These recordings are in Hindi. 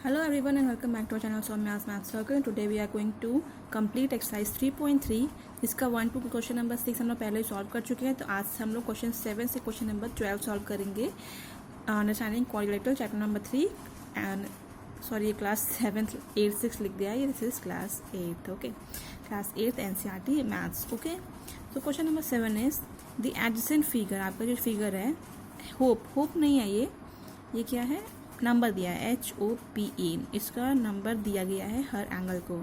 Hello everyone and welcome back to our channel Soumya's Math Circle. Today we are going to complete exercise 3.3. इसका 1 to क्वेश्चन नंबर 6 हम लोग पहले ही सॉल्व कर चुके हैं, तो आज हम लोग क्वेश्चन 7 से क्वेश्चन नंबर 12 सॉल्व करेंगे. Understanding quadrilateral chapter number 3 and sorry ये क्लास 7 8 6 लिख दिया है, this is class 8. Okay, class 8 NCERT maths. Okay, तो question number 7 is the adjacent figure. आपका जो फिगर है होप नहीं है, ये क्या है, नंबर दिया है HOPE. इसका नंबर दिया गया है हर एंगल को.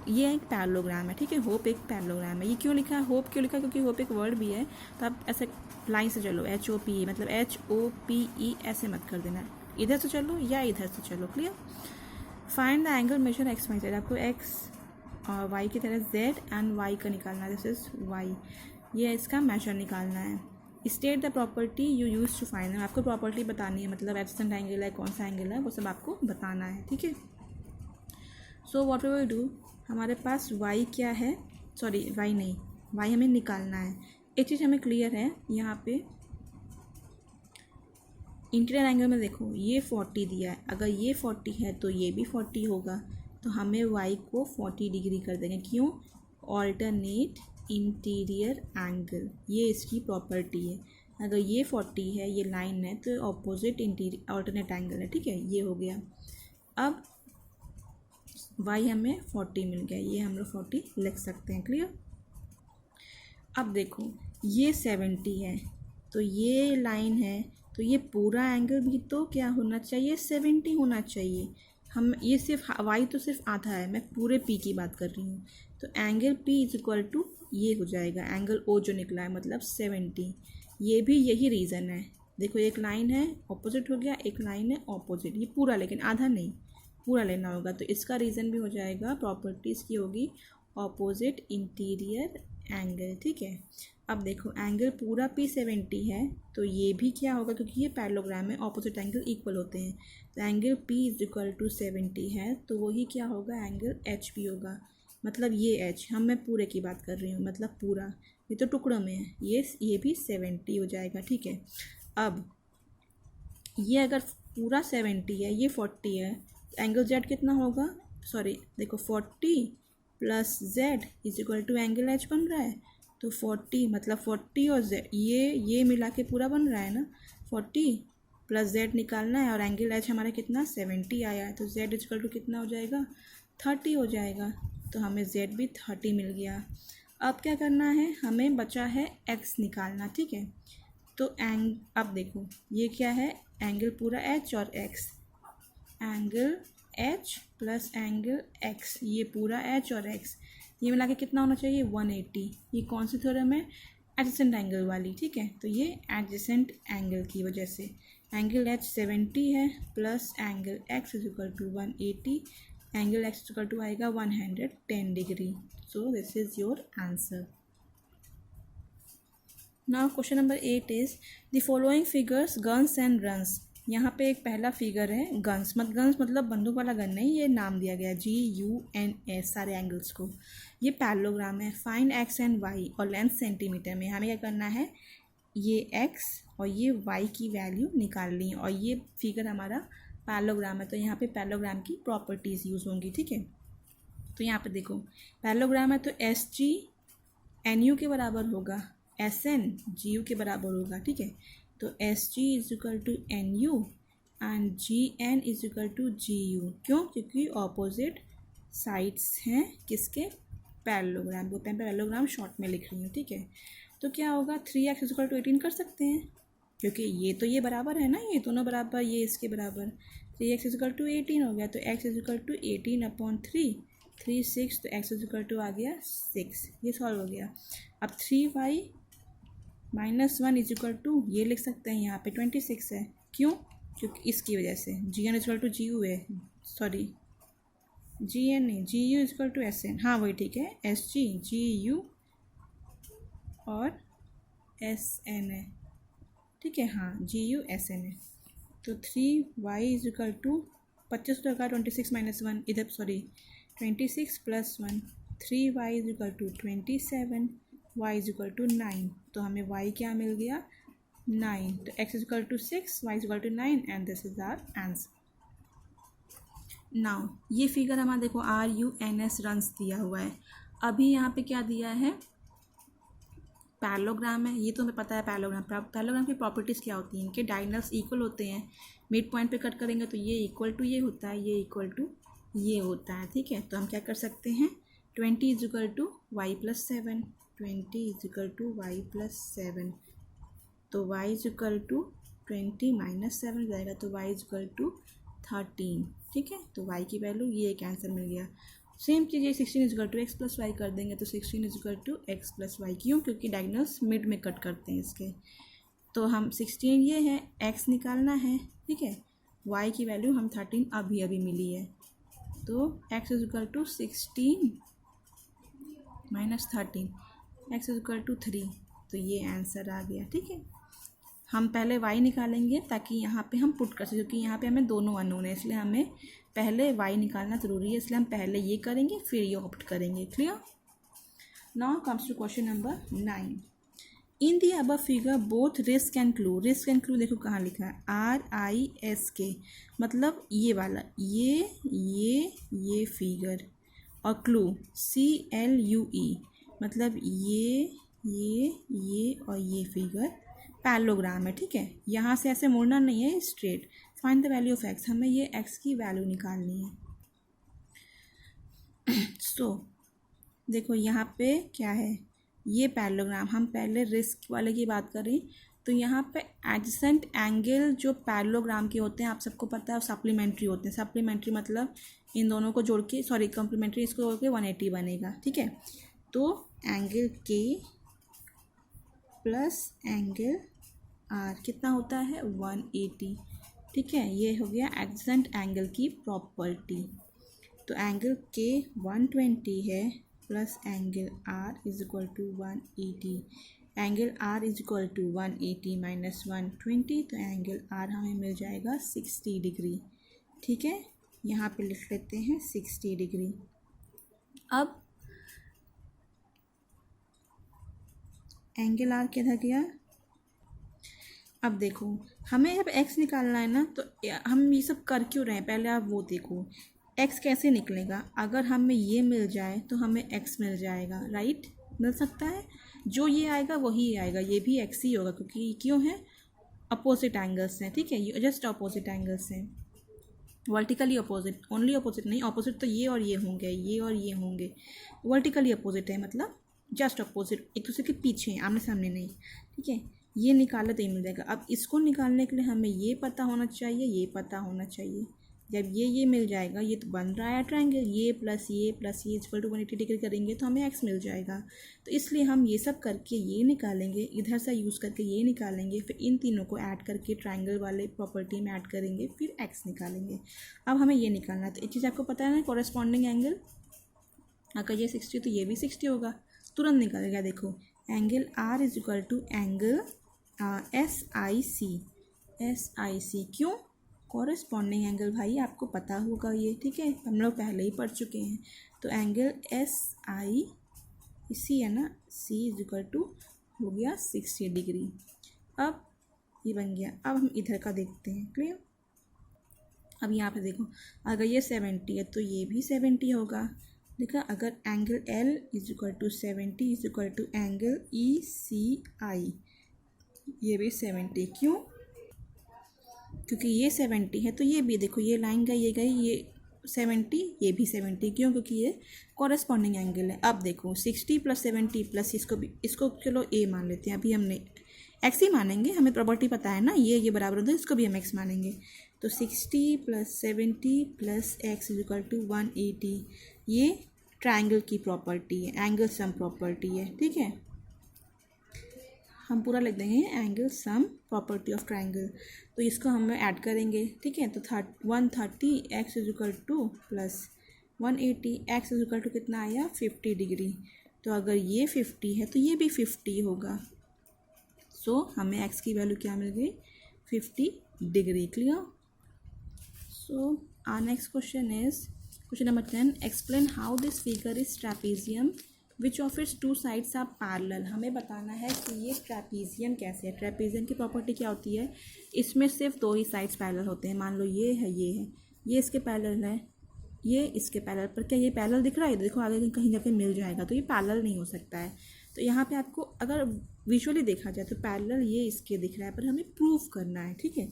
ये एक पैरेललोग्राम है, ठीक है. होप एक पैरेललोग्राम है. ये क्यों लिखा है, होप क्यों लिखा है, क्योंकि होप एक वर्ड भी है. तो आप ऐसे लाइन से चलो, HOPE मतलब HOPE ऐसे मत कर देना, इधर से चलो या इधर से चलो. Clear. Find the angle measure X Y Z. आपको एक्स और वाई की तरह जेड एंड वाई का निकालना है. This is Y. ये इसका मेजर निकालना है. State the property you use to find. आपको प्रॉपर्टी बतानी है, मतलब एडजेसेंट एंगल है, कौन सा एंगल है, वो सब आपको बताना है, ठीक है. So what we will do, हमारे पास y क्या है, सॉरी y नहीं, y हमें निकालना है. एक चीज़ हमें क्लियर है, यहाँ पे इंटीरियर एंगल में देखो ये 40 दिया है. अगर ये 40 है तो ये भी 40 होगा, तो हमें y को 40 डिग्री कर देंगे. क्यों, ऑल्टरनेट इंटीरियर एंगल, ये इसकी प्रॉपर्टी है. अगर ये 40 है, ये लाइन है, तो ऑपोजिट इंटीरियर ऑल्टरनेट एंगल है, ठीक है. ये हो गया. अब y हमें 40 मिल गया, ये हम लोग 40 लिख सकते हैं. क्लियर. अब देखो ये 70 है, तो ये लाइन है, तो ये पूरा एंगल भी तो क्या होना चाहिए, 70 होना चाहिए. हम ये सिर्फ y तो सिर्फ आधा है, मैं पूरे p की बात कर रही हूँ. तो angle p is equal to ये हो जाएगा, एंगल o जो निकला है मतलब 70. ये भी यही रीज़न है. देखो एक लाइन है ऑपोजिट हो गया, एक लाइन है ऑपोजिट, ये पूरा लेकिन आधा नहीं, पूरा लेना होगा. तो इसका रीज़न भी हो जाएगा, प्रॉपर्टीज़ की होगी ऑपोजिट इंटीरियर एंगल, ठीक है. अब देखो एंगल पूरा p 70 है, तो ये भी क्या होगा, क्योंकि ये पैरेललोग्राम में ऑपोजिट एंगल इक्वल होते हैं. तो angle p is equal to 70 है, तो वही क्या होगा, एंगल h भी होगा. मतलब ये h, मैं पूरे की बात कर रही हूँ, मतलब पूरा, ये तो टुकड़ों में है, ये भी 70 हो जाएगा, ठीक है. अब ये अगर पूरा 70 है, ये 40 है, एंगल z कितना होगा, सॉरी देखो 40 plus z is equal to angle h बन रहा है. तो 40 मतलब 40 और z ये मिला के पूरा बन रहा है ना. 40 प्लस z निकालना है, और एंगल h हमारा कितना 70 आया है, तो z इज इक्वल टू कितना हो जाएगा, 30 हो जाएगा. तो हमें z भी 30 मिल गया. अब क्या करना है, हमें बचा है x निकालना, ठीक है. तो अब देखो ये क्या है, एंगल पूरा h और x, angle h plus angle x, ये पूरा h और x, ये मिला के कितना होना चाहिए 180. ये कौन सी थ्योरम है, एडजेसेंट एंगल वाली, ठीक है. तो ये एडजेसेंट एंगल की वजह से एंगल h 70 है plus angle x is equal to 180, angle x is equal to आएगा 110 degree. So this is your answer. Now question number 8 is the following figures guns and runs. यहाँ पे एक पहला फिगर है गन्स, गन्स मतलब बंदूक वाला गन नहीं, ये नाम दिया गया GUNS सारे एंगल्स को. ये पैरेललोग्राम है. फाइंड x एंड y और लेंथ सेंटीमीटर में. हमें क्या करना है, ये x और ये y की वैल्यू निकाल ली, और ये फिगर हमारा पैरेललोग्राम है, तो यहाँ पे पैरेललोग्राम की प्रॉपर्टीज़ यूज़ होंगी, ठीक है. तो यहाँ पे देखो पैरेललोग्राम है, तो SG NU के बराबर होगा, SN GU के बराबर होगा, ठीक है. तो SG is equal to NU and GN is equal to GU. क्यों, क्योंकि ऑपोजिट साइड्स हैं किसके, पैरेललोग्राम को. पैरेललोग्राम शॉर्ट में लिख रही हूँ, ठीक है. तो क्या होगा, 3x इज इक्वल टू 18 कर सकते हैं, क्योंकि ये तो ये बराबर है ना, ये दोनों बराबर, ये इसके बराबर. 3x इज इक्वल टू 18 हो गया, तो x इज इक्वल टू 18/3, 3 6, तो x इज इक्वल टू आ गया 6. ये सॉल्व हो गया. अब 3y -1 इज इक्वल टू, ये लिख सकते हैं यहाँ पे 26 है. क्यों, क्योंकि इसकी वजह से GN is equal to GU है, सॉरी GN नहीं, GU is equal to SN, हाँ वही ठीक है, SG GU और SN है, ठीक है. हाँ GU SN है. तो 3y इज इक्वल टू 25 लगा, 26 -1 इधर, sorry 26 + 1, 3y is equal to 27, y is equal to 9. तो हमें y क्या मिल गया, 9. तो x is equal to 6, y is equal to 9 and this is our answer. Now ये फिगर हमारा देखो RUNS रन्स दिया हुआ है। अभी यहाँ पे क्या दिया है, पैरेललोग्राम है। ये तो हमें पता है पैरेललोग्राम की प्रॉपर्टीज़ क्या होती हैं, इनके डायगोनल्स इक्वल होते हैं। मिड पॉइंट पे कट करेंगे तो ये इक्वल टू ये होता है, ये इक्वल टू ये होता है, ठीक है। तो हम क्या कर सकते हैं, 20 is equal to Y plus 7, 20 is equal to Y plus 7, तो y is equal to 20 minus 7 जाएगा, तो y इज इक्वल टू 13, ठीक है। तो y की वैल्यू ये एक आंसर मिल गया। सेम चीज़ ये 16 is equal to X plus Y कर देंगे, तो 16 is equal to X plus Y, क्यों, क्योंकि डायगोनल्स मिड में कट करते हैं इसके। तो हम 16 ये है, x निकालना है, ठीक है। y की वैल्यू हम 13 अभी अभी मिली है, तो x is equal to 16 minus 13, x is equal to 3, तो ये आंसर आ गया, ठीक है। हम पहले y निकालेंगे ताकि यहाँ पे हम पुट कर सकें, क्योंकि यहाँ पे हमें दोनों अननोन है, इसलिए हमें पहले y निकालना ज़रूरी है, इसलिए हम पहले ये करेंगे फिर ये ऑप्ट करेंगे। Clear. Now comes to question number 9। In the above figure both risk and clue, risk and clue देखो कहाँ लिखा है, RISK, मतलब ये वाला, ये फिगर, और क्लू CLUE, मतलब ये और ये फिगर पैरेललोग्राम है, ठीक है। यहाँ से ऐसे मुड़ना नहीं है, straight. Find the value of x, हमें ये x की वैल्यू निकालनी है। सो देखो यहाँ पे क्या है, ये पैरेललोग्राम, हम पहले रिस्क वाले की बात करें तो यहाँ पे एडजेसेंट एंगल जो पैरेललोग्राम के होते हैं आप सबको पता है, सप्लीमेंट्री होते हैं। सप्लीमेंट्री मतलब इन दोनों को जोड़ के, सॉरी कम्प्लीमेंट्री, इसको जोड़ के 180 बनेगा, ठीक है। तो angle K plus angle R कितना होता है, 180, ठीक है। ये हो गया एडजेसेंट एंगल की प्रॉपर्टी। तो एंगल K 120 है plus angle R is equal to 180, angle R is equal to 180 minus 120, तो एंगल R हमें मिल जाएगा 60 डिग्री, ठीक है। यहाँ पे लिख लेते हैं 60 डिग्री। अब एंगल R किधर गया, अब देखो हमें जब x निकालना है ना, तो हम ये सब कर क्यों रहे हैं, पहले आप वो देखो x कैसे निकलेगा। अगर हमें ये मिल जाए तो हमें x मिल जाएगा, राइट, मिल सकता है। जो ये आएगा वही आएगा, ये भी x ही होगा, क्योंकि क्यों है, अपोजिट एंगल्स हैं, ठीक है। ये जस्ट अपोजिट एंगल्स हैं, वर्टिकली अपोजिट, ओनली अपोजिट नहीं, अपोजिट तो ये और ये होंगे, ये और ये होंगे, वर्टिकली अपोजिट है, मतलब जस्ट अपोजिट, एक दूसरे के पीछे, आमने सामने नहीं, ठीक है। ये निकाला तो ये मिल जाएगा। अब इसको निकालने के लिए हमें ये पता होना चाहिए, ये पता होना चाहिए। जब ये मिल जाएगा, ये तो बन रहा है ट्रायंगल, ये प्लस ये इक्वल टू 180 डिग्री करेंगे तो हमें x मिल जाएगा। तो इसलिए हम ये सब करके ये निकालेंगे, इधर से यूज़ करके ये निकालेंगे, फिर इन तीनों को ऐड करके ट्रायंगल वाले प्रॉपर्टी में ऐड करेंगे, फिर x निकालेंगे। अब हमें ये निकालना है, तो एक चीज़ आपको पता है ना, कॉरेस्पॉन्डिंग एंगल, अगर ये 60 तो ये भी 60 होगा, तुरंत निकलेगा। देखो angle R is equal to angle SIC, क्यों, कॉरेस्पॉन्डिंग एंगल, भाई आपको पता होगा ये, ठीक है, हम लोग पहले ही पढ़ चुके हैं। तो एंगल SIC है ना, C इज इक्वल टू हो गया 60 डिग्री। अब ये बन गया। अब हम इधर का देखते हैं, क्लियर। अब यहाँ पे देखो, अगर ये 70 है तो ये भी 70 होगा, देखा। अगर angle L is equal to 70 is equal to angle ECI, ये भी 70, क्यों, क्योंकि ये 70 है तो ये भी, देखो ये लाइन गई, ये 70, ये भी 70, क्यों, क्योंकि ये कॉरेस्पॉन्डिंग एंगल है। अब देखो 60 प्लस 70 प्लस इसको चलो A मान लेते हैं, अभी हमने x ही मानेंगे, हमें प्रॉपर्टी पता है ना, ये बराबर होता है, इसको भी हम x मानेंगे। तो 60 plus 70 plus x is equal to 180, ये ट्रायंगल की प्रॉपर्टी है, एंगल सम प्रॉपर्टी है, ठीक है। हम पूरा लिख देंगे angle sum property of triangle. तो इसको हम ऐड करेंगे, ठीक है। तो 130 x is equal to plus 180 x is equal to कितना आया, 50 डिग्री। तो अगर ये 50 है तो ये भी 50 होगा। सो हमें x की वैल्यू क्या मिल गई, 50 degree, clear. So our next question is question number 10, explain how this figure is trapezium which of its two sides are parallel. हमें बताना है कि ये ट्रेपेजियम कैसे है। ट्रेपेजियम की प्रॉपर्टी क्या होती है, इसमें सिर्फ दो ही साइड्स पैरेलल होते हैं। मान लो ये है, ये इसके पैरेलल है, ये इसके पैरेलल पर, क्या ये पैरेलल दिख रहा है? देखो आगे कहीं जाके मिल जाएगा, तो ये पैरेलल नहीं हो सकता है। तो यहाँ पे आपको अगर विजुअली देखा जाए तो पैरेलल ये इसके दिख रहा है, पर हमें प्रूफ करना है, ठीक है।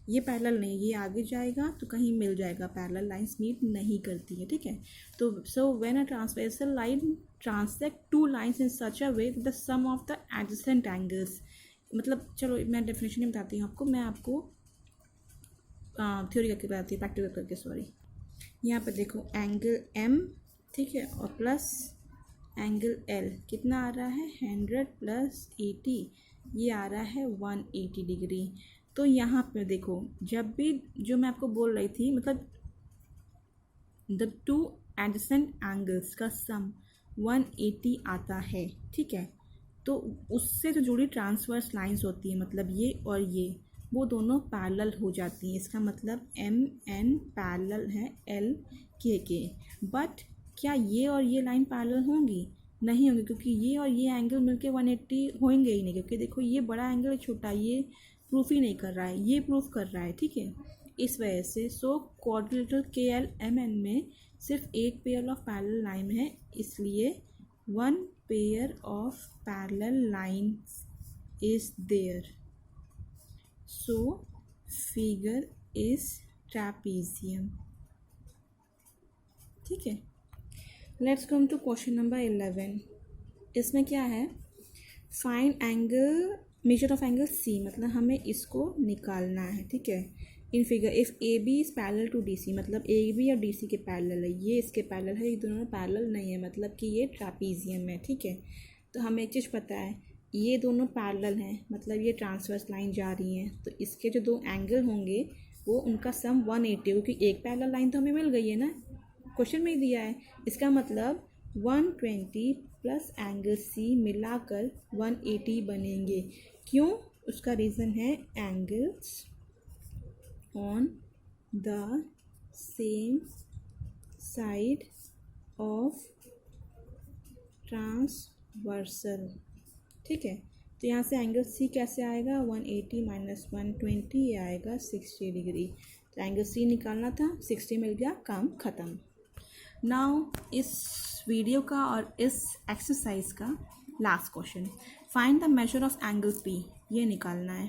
ये पैरेलल नहीं, ये आगे जाएगा तो कहीं मिल जाएगा, पैरेलल लाइंस मीट नहीं करती है, ठीक है। तो so when a transversal line transect two lines in such a way the sum of the adjacent angles, मतलब चलो मैं डेफिनेशन नहीं बताती हूँ आपको, मैं आपको थ्योरी करके बताती हूँ, प्रैक्टिकल करके, सॉरी। यहाँ पर देखो एंगल M, ठीक है, और प्लस एंगल L कितना आ रहा है 100 + 80, ये आ रहा है 180 डिग्री। तो यहाँ पे देखो जब भी जो मैं आपको बोल रही थी, मतलब द टू एडजेसेंट एंगल्स का सम 180 आता है, ठीक है। तो उससे जो जुड़ी ट्रांसवर्स लाइंस होती है, मतलब ये और ये, वो दोनों पैरेलल हो जाती हैं। इसका मतलब MN पैरेलल है LK के। बट क्या ये और ये लाइन पैरेलल होंगी? नहीं होंगी, क्योंकि ये और ये एंगल मिलके 180 होंगे ही नहीं, क्योंकि देखो ये बड़ा एंगल है, छोटा, ये प्रूफ ही नहीं कर रहा है, ये प्रूफ कर रहा है, ठीक है। इस वजह से सो क्वाड्रिलेटरल KLMN में सिर्फ एक पेयर ऑफ पैरेलल लाइन है, इसलिए one pair of parallel lines is there, so figure is trapezium, ठीक है। Let's come to question number 11। इसमें क्या है, find angle measure of angle C, मतलब हमें इसको निकालना है, ठीक है। In figure if AB is parallel to DC, मतलब AB और DC के पैरेलल है, ये इसके पैरेलल है, ये दोनों पैरेलल नहीं है, मतलब कि ये ट्रेपीजियम है, ठीक है। तो हमें एक चीज़ पता है, ये दोनों पैरेलल हैं, मतलब ये ट्रांसवर्स लाइन जा रही हैं, तो इसके जो दो एंगल होंगे वो उनका सम 180, क्योंकि एक पैरेलल लाइन तो हमें मिल गई है ना, क्वेश्चन में ही दिया है। इसका मतलब 120 प्लस एंगल C मिलाकर 180 बनेंगे। क्यों? उसका रीज़न है angles on the same side of transversal, ठीक है। तो यहाँ से एंगल C कैसे आएगा, 180 - 120, ये आएगा 60 डिग्री। तो एंगल C निकालना था, 60 मिल गया, काम ख़त्म। नाउ इस वीडियो का और इस एक्सरसाइज का last question, find the major of angle P, ये निकालना है,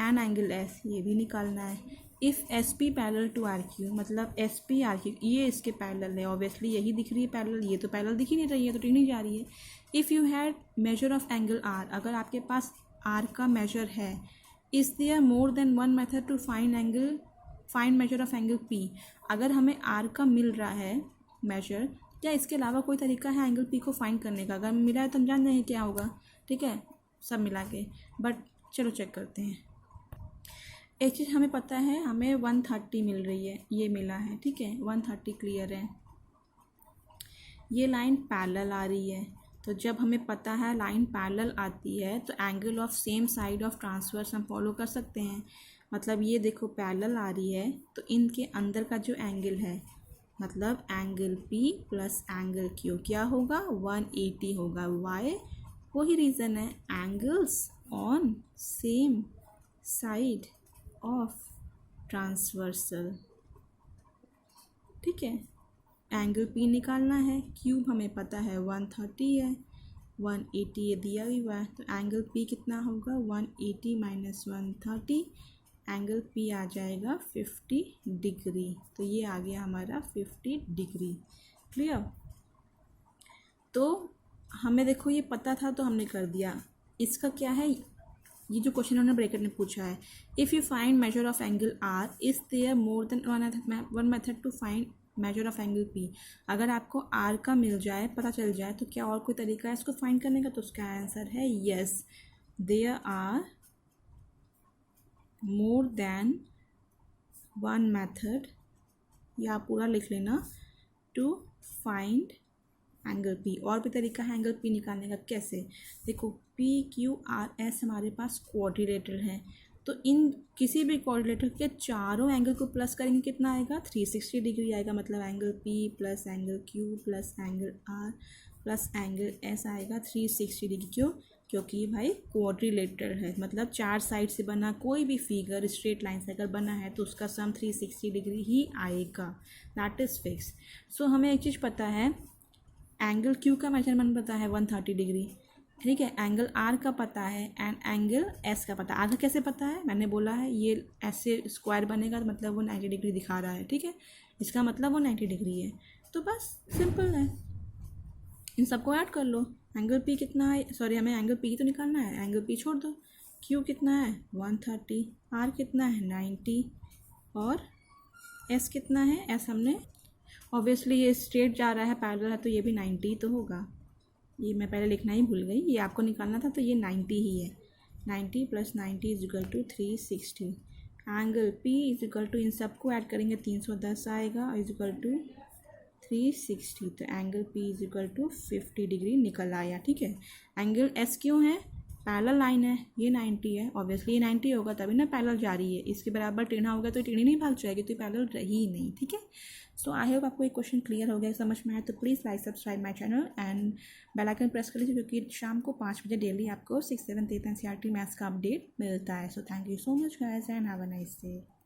एंड एंगल S ये भी निकालना है। If SP parallel to RQ, मतलब SP RQ ये इसके पैरेलल है, ऑब्वियसली यही दिख रही है पैरेलल, ये तो पैरेलल दिख ही नहीं रही है, तो ठीक नहीं जा रही है। If you had measure of angle R, अगर आपके पास R का मेजर है, is there more than one method to find measure of angle P, अगर हमें R का मिल रहा है मेजर, क्या इसके अलावा कोई तरीका है एंगल P को फाइंड करने का? अगर मिला है तो हम जान जाएंगे क्या होगा, ठीक है, सब मिला के। बट चलो चेक करते हैं। एक चीज़ हमें पता है, हमें 130 मिल रही है, ये मिला है, ठीक है, 130 क्लियर है। ये लाइन पैरेलल आ रही है, तो जब हमें पता है लाइन पैरेलल आती है तो angle of same side of transverse हम फॉलो कर सकते हैं। मतलब ये देखो पैरेलल आ रही है, तो इनके अंदर का जो एंगल है, मतलब angle P plus angle Q क्या होगा, 180 होगा। वाई? वही रीज़न है, angles on same side of transversal, ठीक है। एंगल P निकालना है, क्यूब हमें पता है 130 है, 180 ये दिया हुआ है, तो एंगल P कितना होगा, 180 - 130, एंगल P आ जाएगा 50 डिग्री। तो ये आ गया हमारा 50 डिग्री। क्लियर? तो हमें देखो ये पता था तो हमने कर दिया। इसका क्या है, ये जो क्वेश्चन उन्होंने ब्रैकेट में पूछा है, if you find measure of angle R, is there more than one method to find measure of angle P, अगर आपको R का मिल जाए, पता चल जाए, तो क्या और कोई तरीका है इसको फाइंड करने का? तो उसका आंसर है yes, there are more than one method, या पूरा लिख लेना, टू फाइंड एंगल P। और भी तरीका है एंगल P निकालने का। कैसे? देखो PQRS हमारे पास क्वाड्रिलेटरल है, तो इन किसी भी क्वाड्रिलेटर के चारों एंगल को प्लस करेंगे, कितना आएगा, 360 डिग्री आएगा। मतलब angle P plus angle Q plus angle R plus angle S आएगा 360 डिग्री। क्यों? क्योंकि ये भाई क्वाड्रिलेटरल है, मतलब 4 साइड से बना कोई भी फिगर स्ट्रेट लाइन से अगर बना है तो उसका सम 360 डिग्री ही आएगा, दैट इज़ फिक्स। सो हमें एक चीज़ पता है, एंगल क्यू का मेजरमेंट पता है 130 डिग्री, ठीक है, एंगल आर का पता है एंड एंगल एस का पता है। आर का कैसे पता है, मैंने बोला है ये ऐसे स्क्वायर बनेगा तो मतलब वो 90 डिग्री दिखा रहा है, ठीक है, इसका मतलब वो 90 डिग्री है। तो बस सिंपल है, इन सबको ऐड कर लो। एंगल पी कितना है, सॉरी हमें एंगल पी तो निकालना है, एंगल पी छोड़ दो। क्यू कितना है 130, आर कितना है 90 और एस कितना है, एस हमने ऑब्वियसली ये स्ट्रेट जा रहा है पैरेलल है तो ये भी 90 तो होगा, ये मैं पहले लिखना ही भूल गई, ये आपको निकालना था तो ये 90 ही है। 90 + 90 = 360। एंगल पी इजिकल टू इन सबको ऐड करेंगे 310 आएगा इजिकल टू 360, तो angle P is equal to 50 degree निकल आया, ठीक है। एंगल एस क्यों है, पैरेलल लाइन है, ये 90 है, ऑब्वियसली ये 90 होगा तभी ना पैरेलल जा रही है, इसके बराबर टेढ़ा होगा तो टेढ़ी नहीं भाग जाएगी, तो पैरेलल रही ही नहीं, ठीक है। सो आई होप आपको एक क्वेश्चन क्लियर हो गया, समझ में आया तो please like subscribe my channel and bell icon press कर लीजिए, क्योंकि शाम को 5 बजे डेली आपको 6th 7th 8th NCERT maths का अपडेट मिलता है। So thank you so much guys and have a nice day.